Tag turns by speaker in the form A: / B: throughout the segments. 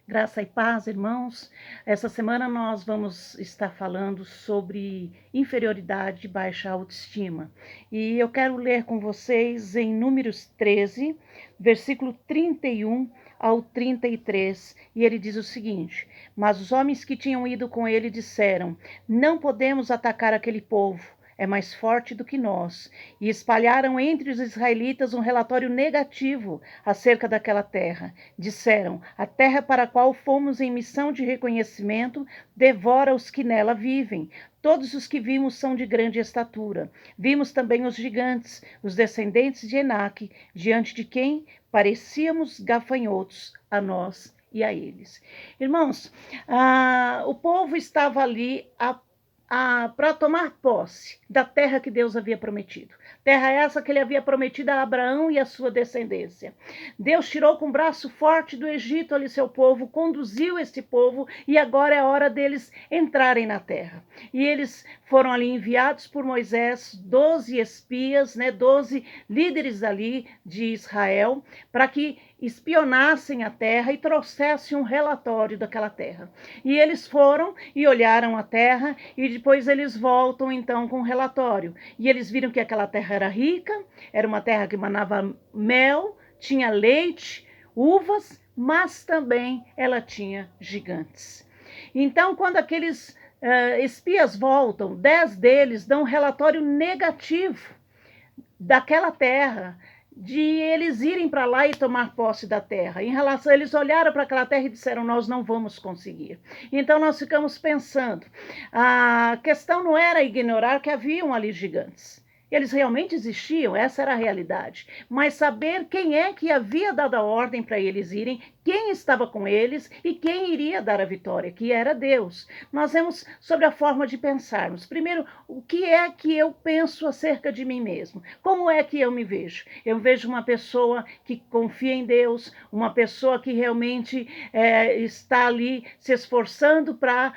A: Graça e paz, irmãos. Essa semana nós vamos estar falando sobre inferioridade e baixa autoestima. E eu quero ler com vocês em Números 13, versículo 31 ao 33. E ele diz o seguinte: Mas os homens que tinham ido com ele disseram: Não podemos atacar aquele povo. É mais forte do que nós, e espalharam entre os israelitas um relatório negativo acerca daquela terra. Disseram: a terra para a qual fomos em missão de reconhecimento devora os que nela vivem. Todos os que vimos são de grande estatura. Vimos também os gigantes, os descendentes de Enaque, diante de quem parecíamos gafanhotos a nós e a eles. Irmãos, o povo estava ali para tomar posse da terra que Deus havia prometido. Terra essa que ele havia prometido a Abraão e a sua descendência. Deus tirou com o braço forte do Egito ali seu povo, conduziu esse povo e agora é hora deles entrarem na terra. E eles foram ali enviados por Moisés, 12 espias, 12 líderes ali de Israel, para que espionassem a terra e trouxessem um relatório daquela terra. E eles foram e olharam a terra e depois eles voltam então com um relatório. E eles viram que aquela terra era rica, era uma terra que manava mel, tinha leite, uvas, mas também ela tinha gigantes. Então, quando aqueles espias voltam, 10 deles dão um relatório negativo daquela terra, de eles irem para lá e tomar posse da terra. Em relação, eles olharam para aquela terra e disseram: nós não vamos conseguir. Então nós ficamos pensando, a questão não era ignorar que haviam ali gigantes. Eles realmente existiam, essa era a realidade. Mas saber quem é que havia dado a ordem para eles irem, quem estava com eles e quem iria dar a vitória, que era Deus. Nós vemos sobre a forma de pensarmos. Primeiro, o que é que eu penso acerca de mim mesmo? Como é que eu me vejo? Eu vejo uma pessoa que confia em Deus, uma pessoa que realmente está ali se esforçando para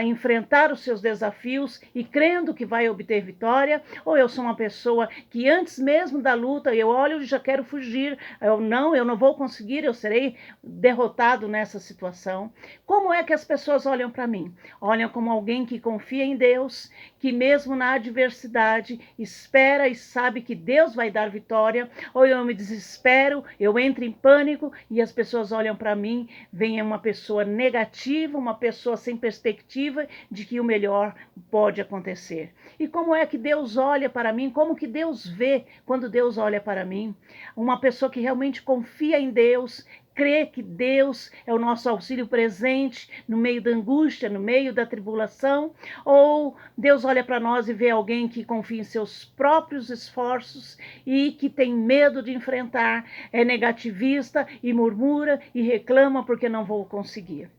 A: enfrentar os seus desafios e crendo que vai obter vitória, ou eu sou uma pessoa que antes mesmo da luta eu olho e já quero fugir, eu não vou conseguir, eu serei derrotado nessa situação. Como é que as pessoas olham para mim? Olham como alguém que confia em Deus, que mesmo na adversidade espera e sabe que Deus vai dar vitória, ou eu me desespero, eu entro em pânico e as pessoas olham para mim, veem uma pessoa negativa, uma pessoa sem perspectiva de que o melhor pode acontecer. E como é que Deus olha para mim? Como que Deus vê quando Deus olha para mim? Uma pessoa que realmente confia em Deus, crê que Deus é o nosso auxílio presente no meio da angústia, no meio da tribulação, ou Deus olha para nós e vê alguém que confia em seus próprios esforços e que tem medo de enfrentar, é negativista e murmura e reclama porque não vou conseguir.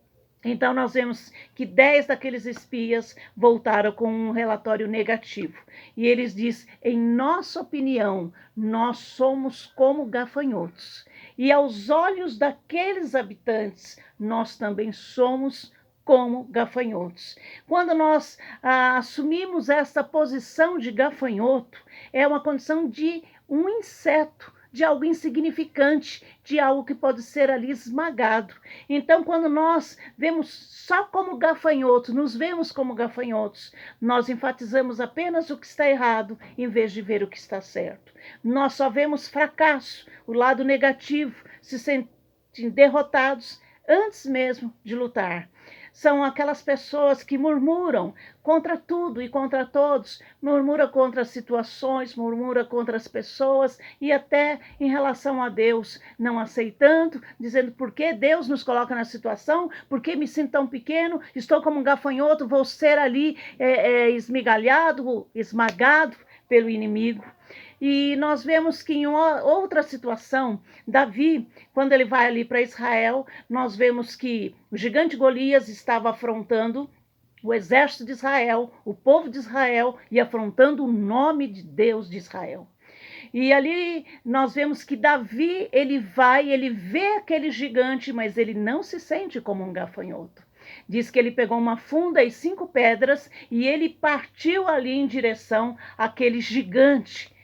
A: Então, nós vemos que 10 daqueles espias voltaram com um relatório negativo. E eles dizem: em nossa opinião, nós somos como gafanhotos. E aos olhos daqueles habitantes, nós também somos como gafanhotos. Quando nós assumimos essa posição de gafanhoto, é uma condição de um inseto, de algo insignificante, de algo que pode ser ali esmagado. Então, quando nós vemos só como gafanhotos, nos vemos como gafanhotos, nós enfatizamos apenas o que está errado, em vez de ver o que está certo. Nós só vemos fracasso, o lado negativo, se sentem derrotados antes mesmo de lutar. São aquelas pessoas que murmuram contra tudo e contra todos, murmura contra as situações, murmura contra as pessoas e até em relação a Deus, não aceitando, dizendo: por que Deus nos coloca na situação? Por que me sinto tão pequeno? Estou como um gafanhoto, vou ser ali esmigalhado, esmagado pelo inimigo. E nós vemos que em outra situação, Davi, quando ele vai ali para Israel, nós vemos que o gigante Golias estava afrontando o exército de Israel, o povo de Israel, e afrontando o nome de Deus de Israel. E ali nós vemos que Davi, ele vê aquele gigante, mas ele não se sente como um gafanhoto. Diz que ele pegou uma funda e 5 pedras e ele partiu ali em direção àquele gigante.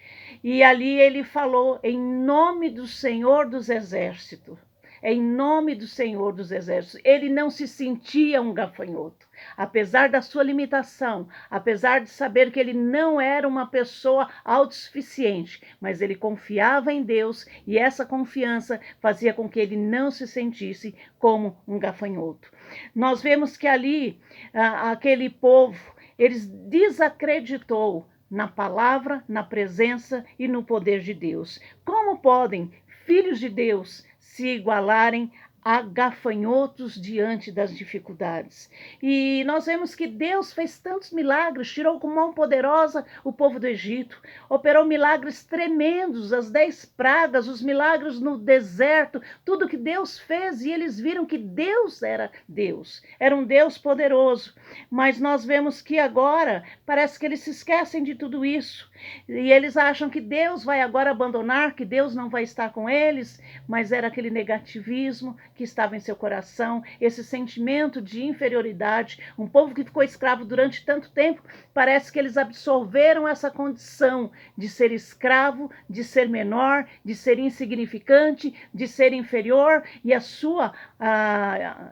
A: E ali ele falou: em nome do Senhor dos Exércitos. é em nome do Senhor dos Exércitos. Ele não se sentia um gafanhoto. Apesar da sua limitação, apesar de saber que ele não era uma pessoa autossuficiente, mas ele confiava em Deus e essa confiança fazia com que ele não se sentisse como um gafanhoto. Nós vemos que ali, aquele povo, eles desacreditou na palavra, na presença e no poder de Deus. Como podem filhos de Deus se igualarem a gafanhotos diante das dificuldades? E nós vemos que Deus fez tantos milagres, tirou com mão poderosa o povo do Egito, operou milagres tremendos, as 10 pragas, os milagres no deserto, tudo que Deus fez, e eles viram que Deus, era um Deus poderoso. Mas nós vemos que agora parece que eles se esquecem de tudo isso, e eles acham que Deus vai agora abandonar, que Deus não vai estar com eles, mas era aquele negativismo que estava em seu coração, esse sentimento de inferioridade. Um povo que ficou escravo durante tanto tempo, parece que eles absorveram essa condição de ser escravo, de ser menor, de ser insignificante, de ser inferior, e a sua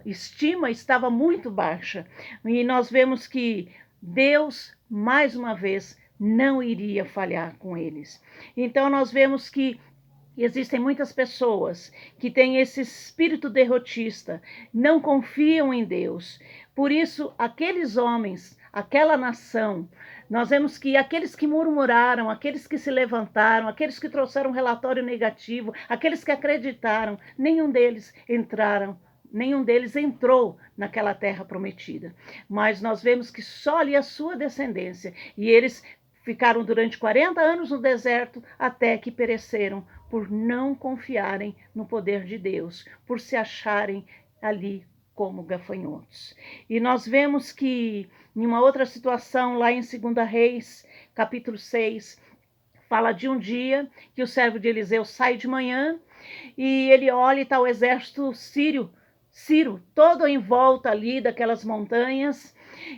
A: estima estava muito baixa. E nós vemos que Deus, mais uma vez, não iria falhar com eles. Então nós vemos que existem muitas pessoas que têm esse espírito derrotista, não confiam em Deus. Por isso, aqueles homens, aquela nação, nós vemos que aqueles que murmuraram, aqueles que se levantaram, aqueles que trouxeram relatório negativo, aqueles que acreditaram, nenhum deles entrou naquela terra prometida. Mas nós vemos que só ali a sua descendência, e eles ficaram durante 40 anos no deserto até que pereceram por não confiarem no poder de Deus, por se acharem ali como gafanhotos. E nós vemos que em uma outra situação, lá em 2 Reis, capítulo 6, fala de um dia que o servo de Eliseu sai de manhã e ele olha e está o exército Ciro, todo em volta ali daquelas montanhas,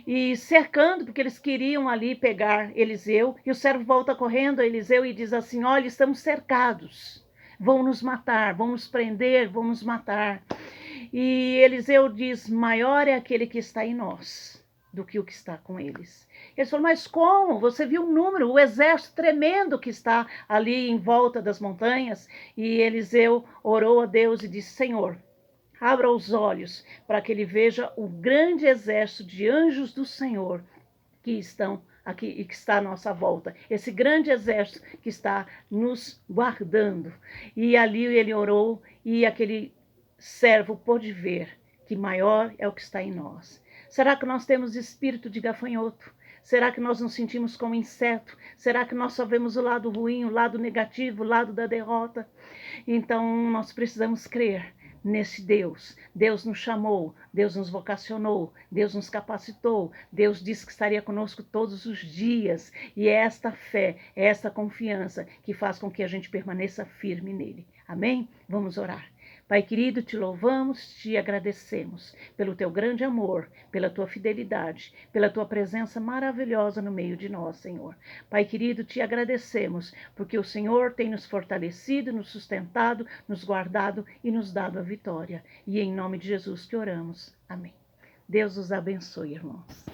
A: e cercando, porque eles queriam ali pegar Eliseu. E o servo volta correndo a Eliseu e diz assim: olha, estamos cercados, vão nos matar, vão nos prender, vão nos matar. E Eliseu diz: maior é aquele que está em nós do que o que está com eles. Eles falam: mas como? Você viu o número, o exército tremendo que está ali em volta das montanhas? E Eliseu orou a Deus e disse: Senhor, abra os olhos para que ele veja o grande exército de anjos do Senhor que estão aqui e que está à nossa volta. Esse grande exército que está nos guardando. E ali ele orou e aquele servo pôde ver que maior é o que está em nós. Será que nós temos espírito de gafanhoto? Será que nós nos sentimos como inseto? Será que nós só vemos o lado ruim, o lado negativo, o lado da derrota? Então nós precisamos crer nesse Deus. Deus nos chamou, Deus nos vocacionou, Deus nos capacitou, Deus disse que estaria conosco todos os dias. E é esta fé, é esta confiança que faz com que a gente permaneça firme nele. Amém? Vamos orar. Pai querido, te louvamos, te agradecemos pelo teu grande amor, pela tua fidelidade, pela tua presença maravilhosa no meio de nós, Senhor. Pai querido, te agradecemos porque o Senhor tem nos fortalecido, nos sustentado, nos guardado e nos dado a vitória. E em nome de Jesus que oramos. Amém. Deus os abençoe, irmãos.